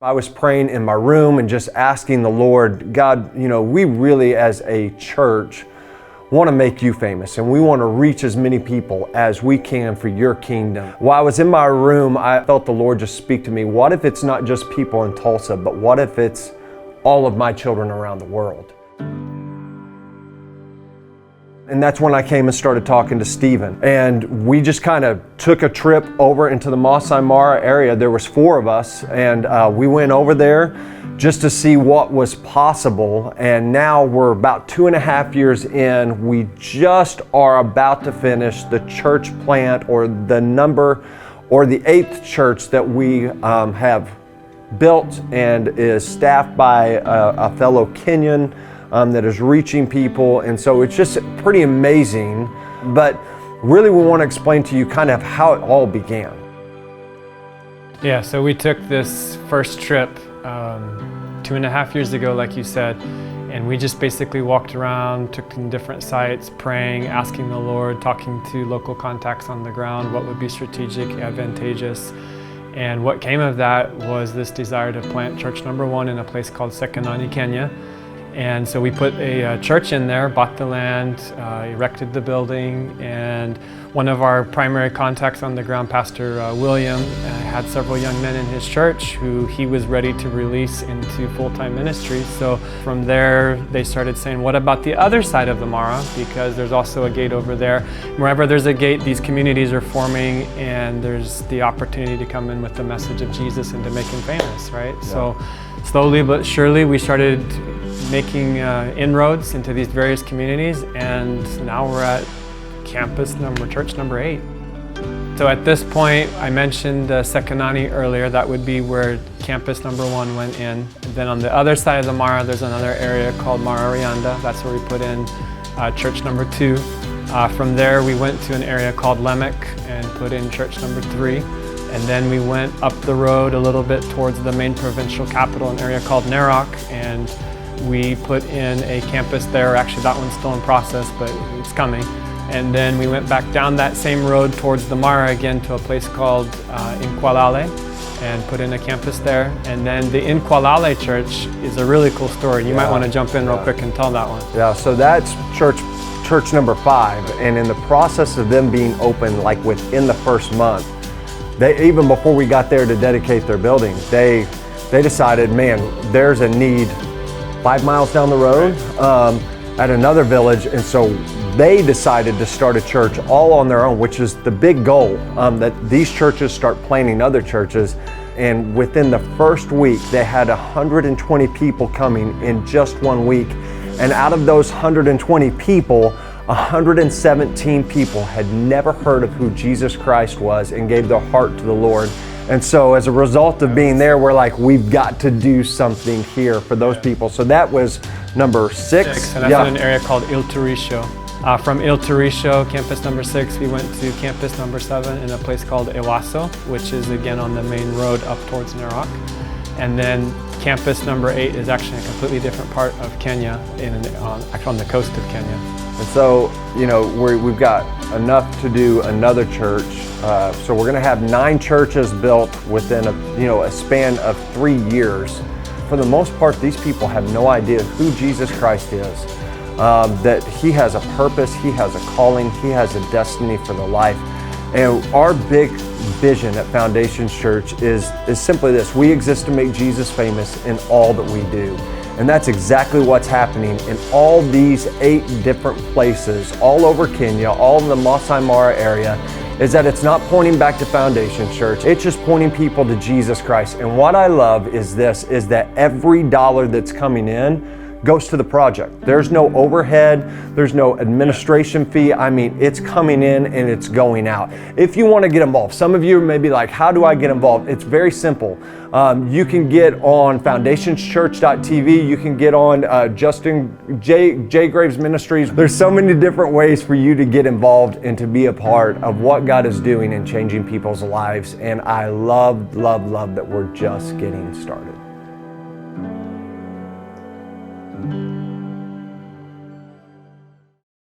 I was praying in my room and just asking the Lord, God, we really as a church want to make you famous, and we want to reach as many people as we can for your kingdom. While I was in my room, I felt the Lord just speak to me. What if it's not just people in Tulsa, but what if it's all of my children around the world? And that's when I came and started talking to Stephen. And we just kind of took a trip over into the Masai Mara area. There was 4 of us, and we went over there just to see what was possible. And now we're about 2.5 years in. We just are about to finish the church plant, or the 8th church that we have built, and is staffed by a fellow Kenyan that is reaching people. And so it's just pretty amazing. But really we want to explain to you kind of how it all began. Yeah, so we took this first trip 2.5 years ago, like you said, and we just basically walked around, took in different sites, praying, asking the Lord, talking to local contacts on the ground, what would be strategic, advantageous. And what came of that was this desire to plant church number 1 in a place called Sekanani, Kenya. And so we put a church in there, bought the land, erected the building, and one of our primary contacts on the ground, Pastor William, had several young men in his church who he was ready to release into full-time ministry. So from there, they started saying, what about the other side of the Mara? Because there's also a gate over there. Wherever there's a gate, these communities are forming, and there's the opportunity to come in with the message of Jesus and to make him famous, right? Yeah. So slowly but surely, we started making inroads into these various communities, and now we're at church number 8. So at this point, I mentioned Sekanani earlier. That would be where campus number 1 went in. And then on the other side of the Mara, there's another area called Mara Rianda. That's where we put in church number 2. From there, we went to an area called Lemek and put in church number 3. And then we went up the road a little bit towards the main provincial capital, an area called Narok, and we put in a campus there. Actually, that one's still in process, but it's coming. And then we went back down that same road towards the Mara again to a place called Inkwalale, and put in a campus there. And then the Inkwalale church is a really cool story. You might want to jump in real quick and tell that one. Yeah, so that's church number 5. And in the process of them being open, like within the first month, even before we got there to dedicate their building, they decided, man, there's a need 5 miles down the road at another village. And so they decided to start a church all on their own, which is the big goal, that these churches start planting other churches. And within the first week, they had 120 people coming in just 1 week. And out of those 120 people, 117 people had never heard of who Jesus Christ was and gave their heart to the Lord. And so as a result of being there, we're like, we've got to do something here for those people. So that was number 6. And that's in an area called Il Turisho. From Il Turisho, campus number 6, we went to campus number 7 in a place called Ewaso, which is again on the main road up towards Narok. And then campus number 8 is actually a completely different part of Kenya, actually on the coast of Kenya. And so, we've got enough to do another church. So we're going to have 9 churches built within a span of 3 years. For the most part, these people have no idea who Jesus Christ is, that He has a purpose, He has a calling, He has a destiny for their life. And our big vision at Foundations Church is simply this: we exist to make Jesus famous in all that we do. And that's exactly what's happening in all these 8 different places all over Kenya, all in the Masai Mara area, is that it's not pointing back to Foundations Church, it's just pointing people to Jesus Christ. And what I love is that every dollar that's coming in goes to the project. There's no overhead, there's no administration fee. I mean, it's coming in and it's going out. If you want to get involved, some of you may be like, how do I get involved? It's very simple. You can get on foundationschurch.tv. You can get on Justin J. Graves Ministries. There's so many different ways for you to get involved and to be a part of what God is doing and changing people's lives. And I love that we're just getting started.